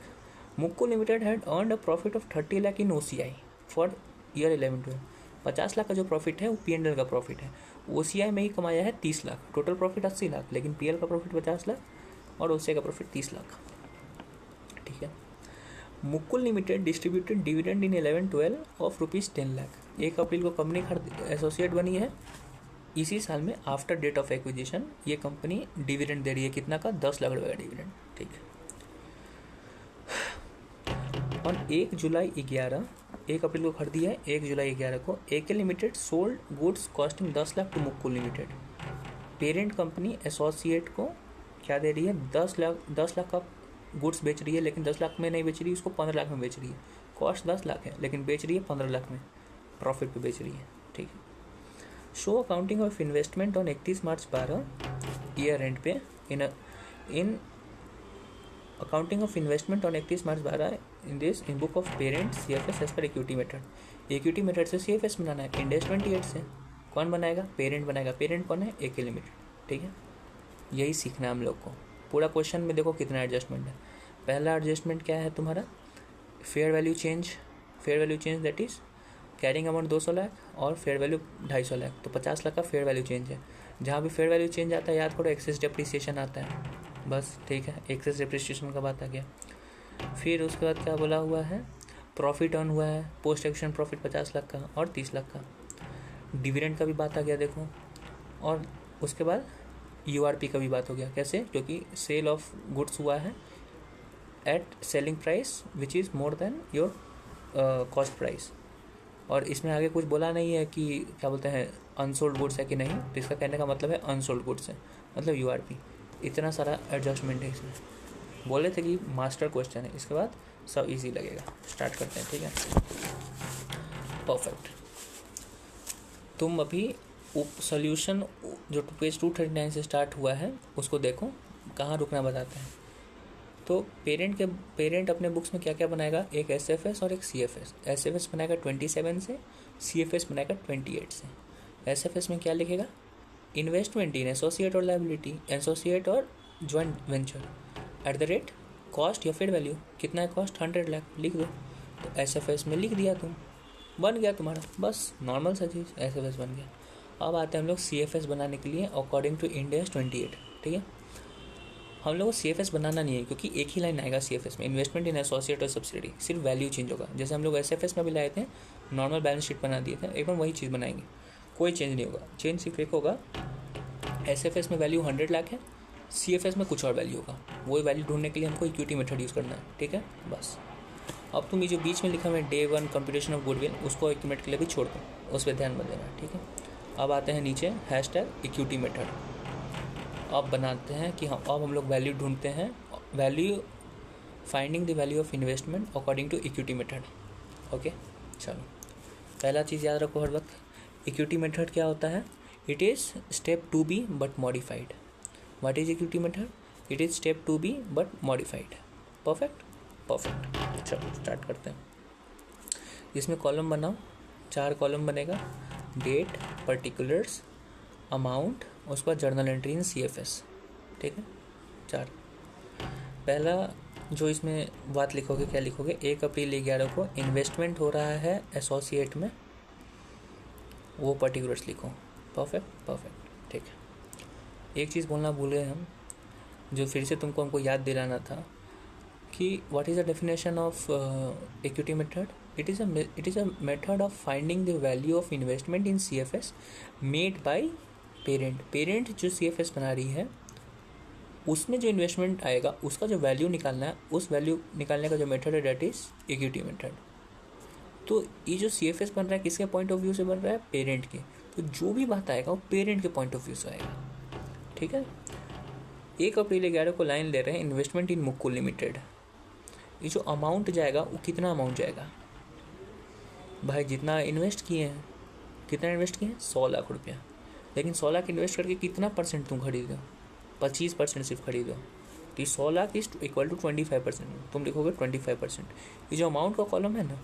Mukku limited had earned a profit of 30 lakh in OCI for year 11-12। 50 lakh का जो प्रॉफिट है वो P&L का प्रॉफिट है, OCI में ही कमाया है 30 लाख। टोटल प्रॉफिट 80 लाख, लेकिन PL का प्रॉफिट 50 लाख और OCI का प्रॉफिट 30 लाख, ठीक है। Mukku limited distributed dividend in 11-12 of ₹10 lakh. 1 अप्रैल को कंपनी एसोसिएट बनी है, इसी साल में आफ्टर डेट ऑफ एक्विजिशन ये कंपनी डिविडेंड दे रही है, कितना का? 10 लाख रुपये का डिविडेंड, ठीक है। और 1 जुलाई 11, 1 अप्रैल को खरीदी है, 1 जुलाई 11 को AK limited sold goods costing 10 lakh to Mukku limited. Parent company associate को क्या दे रही है? 10 लाख का गुड्स बेच रही है, लेकिन 10 लाख में नहीं बेच रही है, उसको 15 लाख में बेच रही है। कॉस्ट 10 लाख है लेकिन बेच रही है 15 लाख में, प्रॉफिट पे बेच रही है, ठीक है। Show accounting of investment on 31 March 12 year end पे in accounting of investment on 31 March 12 in book of parent CFS as per equity method. Equity method से CFS बनाना है, इंडेस 28 से कौन बनाएगा? पेरेंट बनाएगा। पेरेंट कौन है? AK लिमिटेड, ठीक है। यही सीखना है हम लोग को। पूरा क्वेश्चन में देखो कितना एडजस्टमेंट है। पहला एडजस्टमेंट क्या है तुम्हारा? Fair value change that is carrying amount 200 lakh और फेयर वैल्यू 250 लाख, तो 50 लाख का फेयर वैल्यू चेंज है। जहाँ भी फेयर वैल्यू चेंज आता है याद करो एक्सेस डेप्रिसिएशन आता है, बस, ठीक है। एक्सेस डेप्रिसिएशन का बात आ गया। फिर उसके बाद क्या बोला हुआ है? प्रॉफिट अर्न हुआ है, पोस्ट एक्शन प्रॉफिट 50 लाख का और 30 लाख का। डिविडेंड का भी बात आ गया देखो, और उसके बाद URP का भी बात हो गया। कैसे? क्योंकि सेल ऑफ गुड्स हुआ है at selling price which is more than your cost price. और इसमें आगे कुछ बोला नहीं है कि क्या बोलते हैं अनसोल्ड गुड्स है कि नहीं, तो इसका कहने का मतलब है अनसोल्ड गुड्स है, मतलब URP। इतना सारा एडजस्टमेंट है इसमें। बोले थे कि मास्टर क्वेश्चन है, इसके बाद सब इजी लगेगा। स्टार्ट करते हैं, ठीक है, परफेक्ट। तुम अभी सॉल्यूशन जो पेज 239 से स्टार्ट हुआ है उसको देखो, कहाँ रुकना बताते हैं। तो पेरेंट अपने बुक्स में क्या क्या बनाएगा? एक SFS और एक CFS। SFS बनाएगा 27 से, CFS बनाएगा 28 से। SFS में क्या लिखेगा? इन्वेस्टमेंट इन एसोसिएट और लायबिलिटी, एसोसिएट और joint venture at the rate cost या फेयर वैल्यू। कितना है कॉस्ट? 100 लाख, लिख दो। तो SFS में लिख दिया, तुम बन गया तुम्हारा, बस नॉर्मल सा चीज़, SFS बन गया। अब आते हैं हम लोग CFS बनाने के लिए अकॉर्डिंग टू इंड AS 28, ठीक है। हम लोग को CFS बनाना नहीं है, क्योंकि एक ही लाइन आएगा CFS में, इन्वेस्टमेंट इन एसोसिएट और सब्सिडी, सिर्फ वैल्यू चेंज होगा। जैसे हम लोग SFS में भी लाए थे, नॉर्मल बैलेंस शीट बना दिए थे, एकदम वही चीज़ बनाएंगे, कोई चेंज नहीं होगा। चेंज सिर्फ एक होगा, SFS में वैल्यू 100 लाख है, CFS में कुछ और वैल्यू होगा, वही वैल्यू ढूंढने के लिए हमको इक्विटी मेथड यूज़ करना है, ठीक है बस। अब तुम ये जो बीच में लिखा हुआ है Day 1 कंप्यूटेशन ऑफ गुडविल, उसको 1 मिनट के लिए भी छोड़ दो, उस पर ध्यान मत देना, ठीक है। अब आते हैं नीचे #इक्विटी मेथड। अब बनाते हैं कि हम लोग वैल्यू ढूंढते हैं, value finding the value of investment according to equity method. Okay, चलो पहला चीज़ याद रखो हर वक्त, इक्विटी मेथड क्या होता है? It is step 2B but modified. What is equity method? It is step 2B but modified. Perfect. चलो स्टार्ट करते हैं। इसमें कॉलम बनाओ, 4 कॉलम बनेगा, डेट, पर्टिकुलर्स, अमाउंट, उसके बाद जर्नल एंट्री इन CFS, ठीक है 4। पहला जो इसमें बात लिखोगे, क्या लिखोगे? 1 अप्रैल 11 को इन्वेस्टमेंट हो रहा है एसोसिएट में, वो पर्टिकुलर्स लिखो। परफेक्ट, ठीक है। एक चीज़ बोलना भूल गए हम, जो फिर से हमको याद दिलाना था कि what is the definition of equity method? It is a method of finding the value of investment in CFS made by parent जो CFS बना रही है, उसमें जो इन्वेस्टमेंट आएगा उसका जो वैल्यू निकालना है, उस वैल्यू निकालने का जो मेथड है डेट इज़ इक्विटी मेथड। तो ये जो CFS बन रहा है किसके पॉइंट ऑफ व्यू से बन रहा है? पेरेंट के। तो जो भी बात आएगा वो पेरेंट के पॉइंट ऑफ व्यू से आएगा, ठीक है। 1 अप्रैल 11 को लाइन ले रहे हैं इन्वेस्टमेंट इन मुक्कुल लिमिटेड। ये जो अमाउंट जाएगा वो कितना अमाउंट जाएगा भाई? जितना इन्वेस्ट किए हैं, कितना इन्वेस्ट किए हैं? 100 लाख रुपया। लेकिन 100 लाख इन्वेस्ट करके कितना % तुम खरीदो? 25% सिर्फ खरीदो। तो 100 लाख इज इक्वल टू 25%, तुम लिखोगे 25%। ये जो अमाउंट का कॉलम है ना,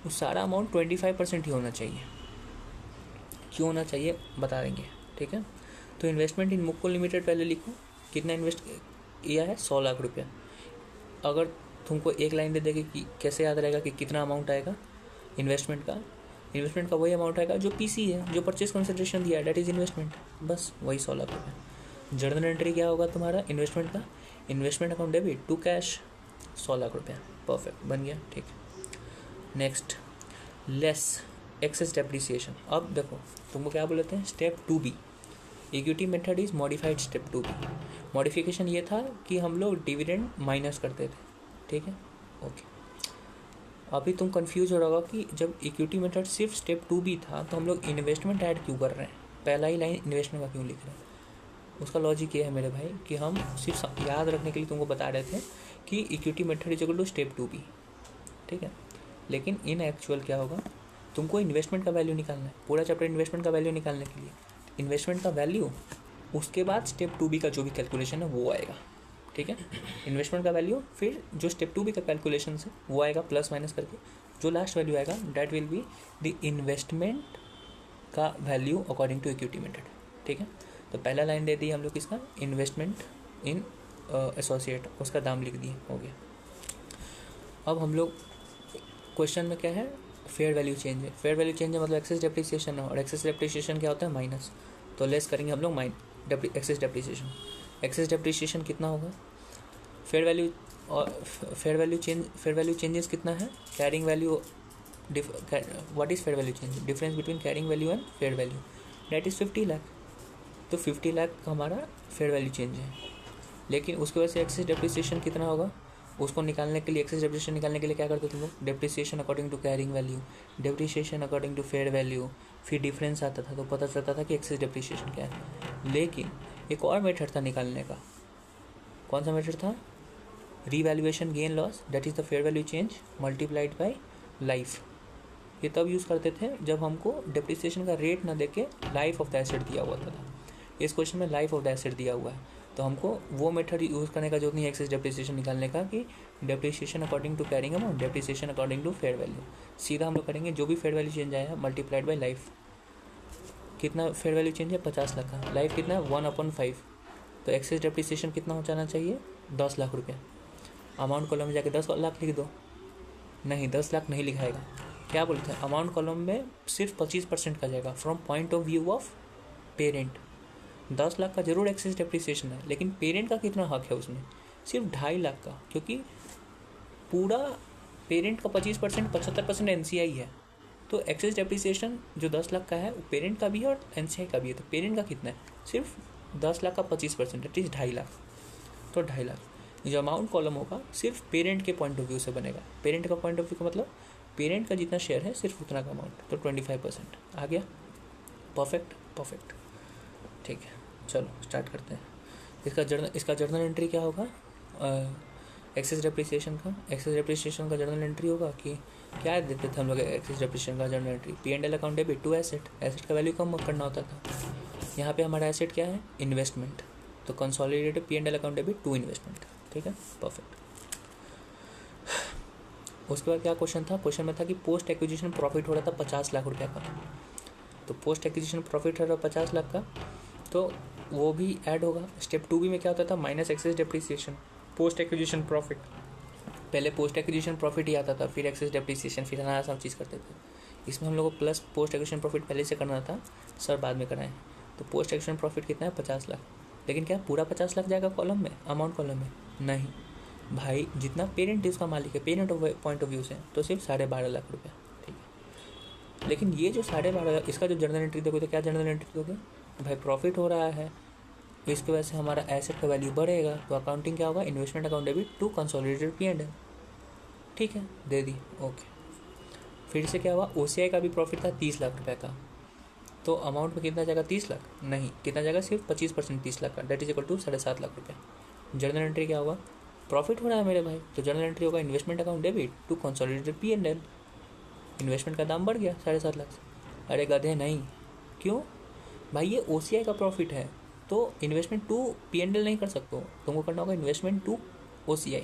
वो सारा अमाउंट 25% ही होना चाहिए। क्यों होना चाहिए बता देंगे, ठीक है। तो इन्वेस्टमेंट इन मुक्कुल लिमिटेड पहले लिखो, कितना इन्वेस्ट किया है? 100 लाख रुपया। अगर तुमको एक लाइन दे देगी कि कैसे याद रहेगा कि कितना अमाउंट आएगा इन्वेस्टमेंट का वही अमाउंट आएगा जो PC है, जो परचेज कंसिडरेशन दिया है, डेट इज इन्वेस्टमेंट, बस वही 100 लाख रुपये। जर्नल एंट्री क्या होगा तुम्हारा इन्वेस्टमेंट का? Investment account debit to cash 100 lakh रुपया। परफेक्ट, बन गया, ठीक। Next, less excess depreciation. अब देखो तुमको क्या बोलते हैं? Step 2B। Equity method is modified step 2B। Modification ये था कि हम लोग डिविडेंड माइनस करते थे, ठीक है ओके। अभी तुम कंफ्यूज हो रहा होगा कि जब इक्विटी मेथड सिर्फ स्टेप 2B था तो हम लोग इन्वेस्टमेंट ऐड क्यों कर रहे हैं, पहला ही लाइन इन्वेस्टमेंट का क्यों लिख रहे हैं? उसका लॉजिक ये है मेरे भाई कि हम सिर्फ याद रखने के लिए तुमको बता रहे थे कि equity method is equal to step 2B, ठीक है। लेकिन इन एक्चुअल क्या होगा, तुमको इन्वेस्टमेंट का वैल्यू निकालना है, पूरा चैप्टर इन्वेस्टमेंट का वैल्यू निकालने के लिए इन्वेस्टमेंट का वैल्यू, उसके बाद स्टेप 2B का जो भी कैलकुलेशन है वो आएगा, ठीक है। इन्वेस्टमेंट का वैल्यू, फिर जो स्टेप 2B का कैलकुलेशन है वो आएगा प्लस माइनस करके, जो लास्ट वैल्यू आएगा that will be the investment का value according to equity method, ठीक है। तो पहला लाइन दे दी हम लोग इसका इन्वेस्टमेंट इन एसोसिएट, उसका दाम लिख दिए, हो गया। अब हम लोग क्वेश्चन में क्या है? फेयर वैल्यू चेंज है। फेयर वैल्यू चेंज है मतलब एक्सेस डेप्रिसिएशन है, और एक्सेस डेप्रिसिएशन क्या होता है? माइनस। तो लेस करेंगे हम लोग एक्सेस डेप्रिसिएशन। एक्सेस डेप्रिसिएशन कितना होगा? फेयर वैल्यू और फेयर वैल्यू चेंजेस कितना है? Carrying value, what is fair value change? Difference between carrying value and fair value, that is 50 lakh. तो 50 लाख का हमारा फेयर वैल्यू चेंज है। लेकिन उसकी वजह से एक्सेस डेप्रिसिएशन कितना होगा? उसको निकालने के लिए, एक्सेस डेप्रिसिएशन निकालने के लिए क्या करते तुम लोग? Depreciation according to carrying value, depreciation according to fair value, फिर डिफरेंस आता था तो पता चलता था कि एक्सेस डेप्रिसिएशन क्या है। लेकिन एक और मेथड था निकालने का, कौन सा मेथड था? Revaluation gain loss, that is the fair value change multiplied by life. ये तब यूज़ करते थे जब हमको डेप्रिसिएशन का रेट ना देके लाइफ ऑफ द एसेट दिया हुआ था। इस क्वेश्चन में लाइफ ऑफ द एसेट दिया हुआ है, तो हमको वो मेथड यूज़ करने का जरूरत नहीं है एक्सेस डेप्रिसिएशन निकालने का कि depreciation according to carrying amount, depreciation according to fair value. सीधा हम लोग करेंगे जो भी फेयर वैल्यू चेंज आया मल्टीप्लाइड बाय लाइफ। कितना फेयर वैल्यू चेंज है? 50 लाख का। लाइफ कितना है? 1/5। तो एक्सेस डेप्रिसिएशन कितना हो जाना चाहिए? 10 लाख रुपया। अमाउंट कॉलम में जाके 10 लाख लिख दो। नहीं, 10 लाख नहीं लिखाएगा। क्या बोलते हैं? अमाउंट कॉलम में सिर्फ 25% का जाएगा from point of view of parent. 10 lakh का जरूर एक्सेस डेप्रिसिएशन है, लेकिन पेरेंट का कितना हक है उसमें? सिर्फ 2.5 लाख का, क्योंकि पूरा पेरेंट का 25% 75% NCI है। तो एक्सेस डेप्रिसिएशन जो 10 लाख का है वो पेरेंट का भी है और NCI का भी है। तो पेरेंट का कितना है? सिर्फ 10 लाख का 25%, दैट इज 2.5 लाख। तो 2.5 लाख जो अमाउंट कॉलम होगा सिर्फ पेरेंट के पॉइंट ऑफ व्यू से बनेगा। पेरेंट का पॉइंट ऑफ व्यू का मतलब पेरेंट का जितना शेयर है सिर्फ उतना का अमाउंट, तो 25% आ गया। परफेक्ट ठीक है, चलो स्टार्ट करते हैं। इसका जर्नल एंट्री क्या होगा? एक्सेस डेप्रिसिएशन का जर्नल एंट्री होगा कि क्या देते थे हम लोग एक्सेस डेप्रिसिएशन का journal entry? P&L account debit to asset का वैल्यू कम करना होता था। यहाँ पे हमारा एसेट क्या है? इन्वेस्टमेंट। तो consolidated P&L account debit to investment. ठीक है, परफेक्ट। उसके बाद क्या क्वेश्चन था? क्वेश्चन में था कि पोस्ट एक्विजिशन प्रॉफिट हो रहा था 50 लाख रुपये का। तो पोस्ट एक्विजिशन प्रॉफिट हो रहा 50 लाख का, तो वो भी ऐड होगा। स्टेप 2B में क्या होता था? Minus excess depreciation, post acquisition profit. पहले पोस्ट एक्विजिशन प्रॉफिट ही आता था, फिर एक्सेस डेप्रिसिएशन, फिर नया सब चीज़ करते थे। इसमें हम लोग को प्लस पोस्ट एक्विजिशन प्रॉफिट पहले से करना था, सर बाद में कराएं। तो पोस्ट एक्विजिशन प्रॉफिट कितना है? 50 लाख। लेकिन क्या पूरा 50 लाख जाएगा कॉलम में, अमाउंट कॉलम में? नहीं भाई, जितना पेरेंट उसका मालिक है, पेरेंट पॉइंट ऑफ व्यू से, तो सिर्फ 12.5 लाख रुपये। ठीक है, लेकिन ये जो 12.5 लाख, इसका जो जर्नल एंट्री देखो तो क्या जर्नल एंट्री दोगे? भाई प्रॉफिट हो रहा है, इसकी वजह से हमारा एसेट का वैल्यू बढ़ेगा, तो अकाउंटिंग क्या होगा? Investment account debit to consolidated P&L। ठीक है, दे दी, ओके। फिर से क्या हुआ? OCI का भी प्रॉफिट था 30 लाख रुपये का, तो अमाउंट में कितना जाएगा? 30 लाख? नहीं, कितना जाएगा? सिर्फ 25% 30 लाख का, that is equal to 7.5 lakh रुपये। जर्नल एंट्री क्या होगा? प्रॉफिट हो रहा है मेरे भाई, तो जर्नल एंट्री होगा investment account debit to consolidated P&L। Investment का दाम बढ़ गया 7.5 लाख से। अरे गधे नहीं, क्यों भाई? ये OCI का प्रॉफिट है, तो इन्वेस्टमेंट टू P&L नहीं कर सकते हो, तुमको करना होगा investment to OCI,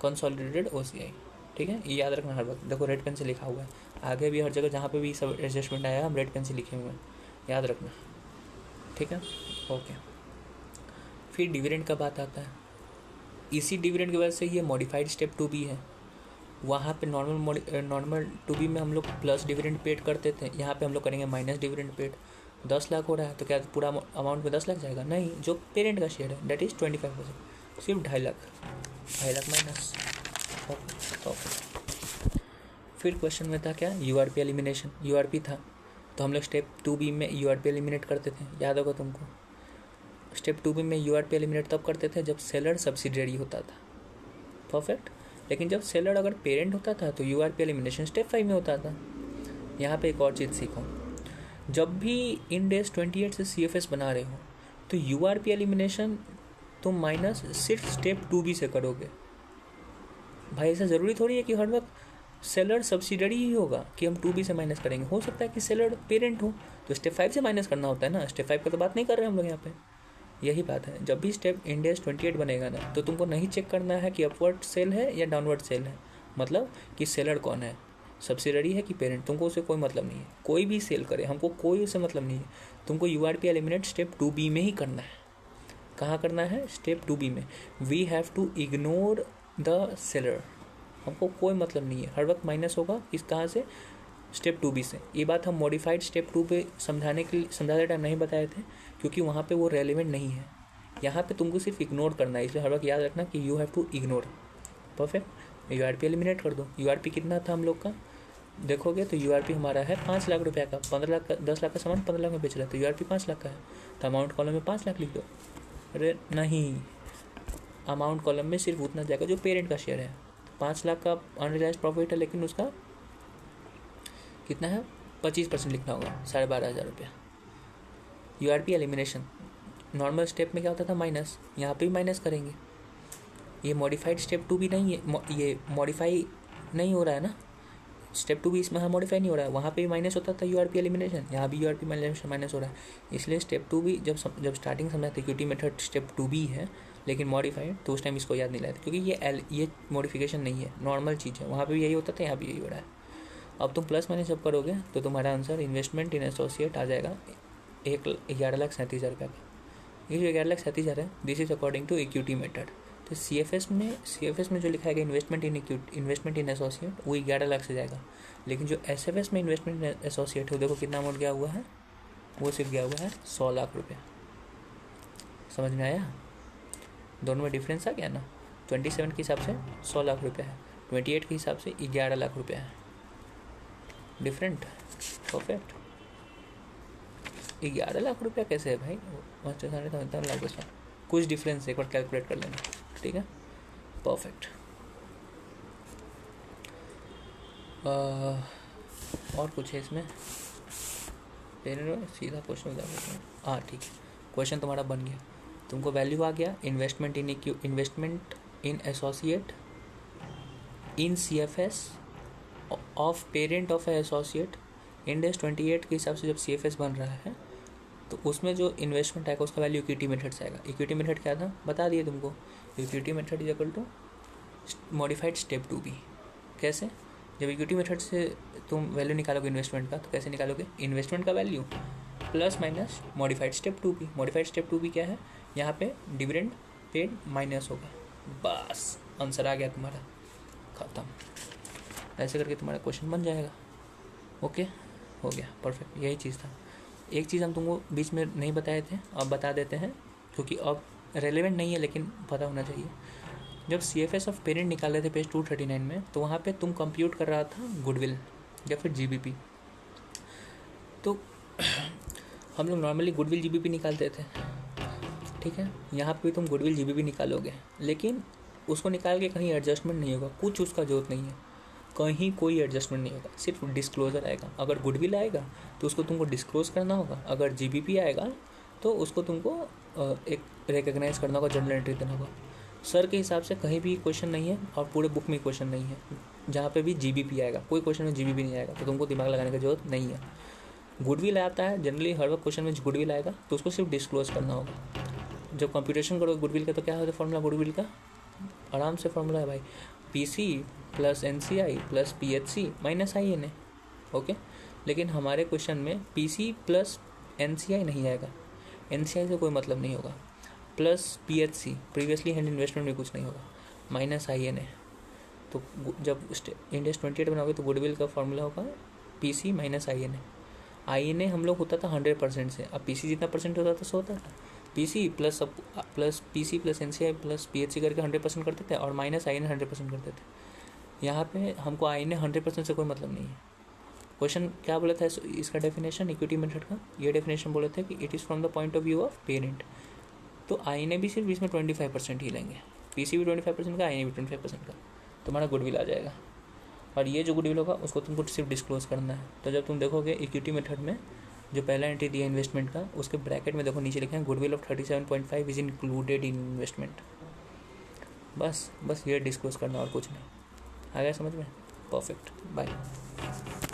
consolidated OCI। ठीक है, ये याद रखना हर वक्त। देखो रेड पेन से लिखा हुआ है, आगे भी हर जगह जहाँ पे भी सब एडजस्टमेंट आया हम रेड पेन से लिखे हुए हैं, याद रखना। ठीक है, ओके। फिर डिविडेंड का बात आता है। इसी डिविडेंड की वजह से ये मॉडिफाइड स्टेप 2B है। वहाँ पे नॉर्मल 2B में हम लोग प्लस डिविडेंड पेड करते थे, यहाँ पे हम लोग करेंगे माइनस डिविडेंड पेड। 10 लाख हो रहा है, तो क्या पूरा अमाउंट में 10 लाख जाएगा? नहीं, जो पेरेंट का शेयर है डेट इज़ 25%, सिर्फ 2.5 लाख, 2.5 लाख माइनस। ओके। फिर क्वेश्चन में था क्या? URP elimination. URP था, तो हम लोग स्टेप 2B में URP एलिमिनेट करते थे, याद होगा तुमको। स्टेप 2B में URP एलिमिनेट तब करते थे जब सेलर सब्सिडियरी होता था। परफेक्ट। लेकिन जब सेलर अगर पेरेंट होता था तो URP एलिमिनेशन स्टेप 5 में होता था। यहाँ पे एक और चीज़ सीखो, जब भी इन डेज 28 से CFS बना रहे हो तो URP एलिमिनेशन तुम माइनस सिर्फ स्टेप 2B से करोगे। भाई ऐसा ज़रूरी थोड़ी है कि हर वक्त सेलर सब्सिडरी ही होगा कि हम 2B से माइनस करेंगे। हो सकता है कि सेलर पेरेंट हो तो स्टेप 5 से माइनस करना होता है ना। स्टेप 5 का तो बात नहीं कर रहे हम लोग यहाँ पे। यही बात है, जब भी स्टेप इन डेज 28 बनेगा ना, तो तुमको नहीं चेक करना है कि अपवर्ड सेल है या डाउनवर्ड सेल है, मतलब कि सेलर कौन है, सब्सिडरी है कि पेरेंट, तुमको उससे कोई मतलब नहीं है। कोई भी सेल करे, हमको कोई उससे मतलब नहीं है। तुमको URP एलिमिनेट स्टेप 2B में ही करना है। कहाँ करना है? स्टेप 2B में। We have to ignore the seller, हमको कोई मतलब नहीं है। हर वक्त माइनस होगा किस कहाँ से? स्टेप 2B से। ये बात हम मॉडिफाइड स्टेप 2 पे समझाते टाइम नहीं बताए थे, क्योंकि वहाँ पे वो रेलिवेंट नहीं है। यहाँ पे तुमको सिर्फ इग्नोर करना है, इसलिए हर वक्त याद रखना कि you have to ignore. Perfect. URP eliminate कर दो। URP कितना था हम लोग का? देखोगे तो URP हमारा है 5 लाख रुपये का। 15 लाख का 10 लाख का सामान 15 लाख में बेच रहा है, तो URP 5 लाख का है, तो अमाउंट कॉलम में 5 लाख लिख दो। अरे नहीं, अमाउंट कॉलम में सिर्फ उतना जाएगा जो पेरेंट का शेयर है। 5 लाख का अनरियलाइज्ड प्रॉफिट है, लेकिन उसका कितना है? 25% लिखना होगा, 12,500 रुपया। URP एलिमिनेशन नॉर्मल स्टेप में क्या होता था? माइनस। यहाँ पे भी माइनस करेंगे। ये मॉडिफाइड स्टेप 2 भी नहीं है, ये मॉडिफाई नहीं हो रहा है ना। स्टेप 2 भी इसमें हाँ मॉडिफाई नहीं हो रहा है, वहाँ पे भी माइनस होता था URP एलिमिनेशन, यहाँ भी URP एलिमिनेशन माइनस हो रहा है। इसलिए स्टेप 2 भी जब स्टार्टिंग समझाते इक्विटी मेथड स्टेप 2B है, लेकिन मॉडिफाइड, तो उस टाइम इसको याद नहीं लाया था, क्योंकि ये मॉडिफिकेशन नहीं है, नॉर्मल चीज़ है। वहाँ पे भी यही होता था, यहाँ भी यही हो रहा है। अब तुम प्लस माइनस जब करोगे तो तुम्हारा आंसर इन्वेस्टमेंट इन एसोसिएट आ जाएगा 11,37,000 रुपये का। ये जो 11,37,000 है, this is according to equity method. तो CFS में जो लिखा है इन्वेस्टमेंट इन एसोसिएट, वो 11 लाख से जाएगा। लेकिन जो SFS में इन्वेस्टमेंट इन एसोसिएट है, देखो कितना अमाउंट गया हुआ है, वो सिर्फ गया हुआ है 100 लाख रुपये। समझ में आया? दोनों में डिफरेंस आ गया ना। 27 के हिसाब से 100 लाख रुपया है, 28 के हिसाब से 11 लाख रुपया है। Different, perfect. 11 लाख रुपया कैसे है भाई? 7.5 लाख उसमें कुछ डिफरेंस है, एक बार कैलकुलेट कर लेना, ठीक है। परफेक्ट। और कुछ है इसमें? सीधा क्वेश्चन हो जाएगा। हाँ ठीक है, क्वेश्चन तुम्हारा बन गया। तुमको वैल्यू आ गया investment in associate in CFS of parent of associate. Ind AS 28 के हिसाब से जब CFS बन रहा है तो उसमें जो इन्वेस्टमेंट आएगा उसका वैल्यू इक्विटी मेथड से आएगा। इक्विटी मेथड क्या था बता दिए तुमको। Equity method is equal to modified step 2B। कैसे? जब इक्विटी मेथड से तुम वैल्यू निकालोगे इन्वेस्टमेंट का, तो कैसे निकालोगे? इन्वेस्टमेंट का value plus minus modified step 2B। Modified step 2B क्या है? यहाँ पे डिविडेंड पेड माइनस होगा। बस आंसर आ गया तुम्हारा, खत्म। ऐसे करके तुम्हारा क्वेश्चन बन जाएगा। ओके, हो गया, परफेक्ट। यही चीज़ था। एक चीज़ हम तुमको बीच में नहीं बताए थे, अब बता देते हैं क्योंकि अब रेलेवेंट नहीं है लेकिन पता होना चाहिए। जब CFS ऑफ पेरेंट निकाले थे पेज 239 में, तो वहाँ पे तुम कंप्यूट कर रहा था गुडविल या फिर GBP। तो हम लोग नॉर्मली गुडविल GBP निकालते थे, ठीक है। यहाँ पे तुम गुडविल GBP निकालोगे, लेकिन उसको निकाल के कहीं एडजस्टमेंट नहीं होगा, कुछ उसका जरूरत नहीं है, कहीं कोई एडजस्टमेंट नहीं होगा, सिर्फ डिस्क्लोजर आएगा। अगर गुडविल आएगा तो उसको तुमको डिस्क्लोज करना होगा, अगर GBP आएगा तो उसको तुमको एक रिकग्नाइज करना होगा, जर्नल एंट्री देना होगा। सर के हिसाब से कहीं भी क्वेश्चन नहीं है और पूरे बुक में क्वेश्चन नहीं है जहाँ पे भी GBP आएगा, कोई क्वेश्चन में GBP नहीं आएगा, तो तुमको दिमाग लगाने की जरूरत नहीं है। गुडविल आता है जनरली, हर वक्त क्वेश्चन में गुडविल आएगा तो उसको सिर्फ डिस्क्लोज करना होगा। जब कंप्यूटेशन करोगे गुडविल का तो क्या होता है फॉर्मूला गुडविल का? आराम से फॉर्मूला है भाई, PC plus NCI plus PHC minus INA। Okay, लेकिन हमारे क्वेश्चन में PC प्लस NCI नहीं आएगा, NCI से कोई मतलब नहीं होगा, plus PHC previously hand investment में कुछ नहीं होगा, माइनस INA। तो जब इंड AS 28 बनाओगे तो गुडविल का फॉर्मूला होगा PC माइनस INA। INA हम लोग होता था 100% से, अब PC जितना परसेंट होता था सो होता था। PC plus PC plus NCI plus PHC करके 100% करते थे और माइनस INA 100% करते थे। यहाँ पे हमको INA 100% से कोई मतलब नहीं है। क्वेश्चन क्या बोला था इसका डेफिनेशन इक्विटी मेथड का? ये डेफिनेशन बोले थे कि it is from the point of view of parent. तो INA भी सिर्फ इसमें 25% ही लेंगे, PC भी 25% का, INA भी 25% का, तुम्हारा गुडविल आ जाएगा। और ये जो गुडविल होगा उसको तुमको सिर्फ डिस्क्लोज करना है। तो जब तुम देखोगे इक्विटी मेथड में जो पहला एंट्री दिया इन्वेस्टमेंट का, उसके ब्रैकेट में देखो नीचे लिखे हैं goodwill of 37.5 is included in investment. बस ये डिस्क्लोज करना और कुछ नहीं। आ गया समझ में? Perfect, bye.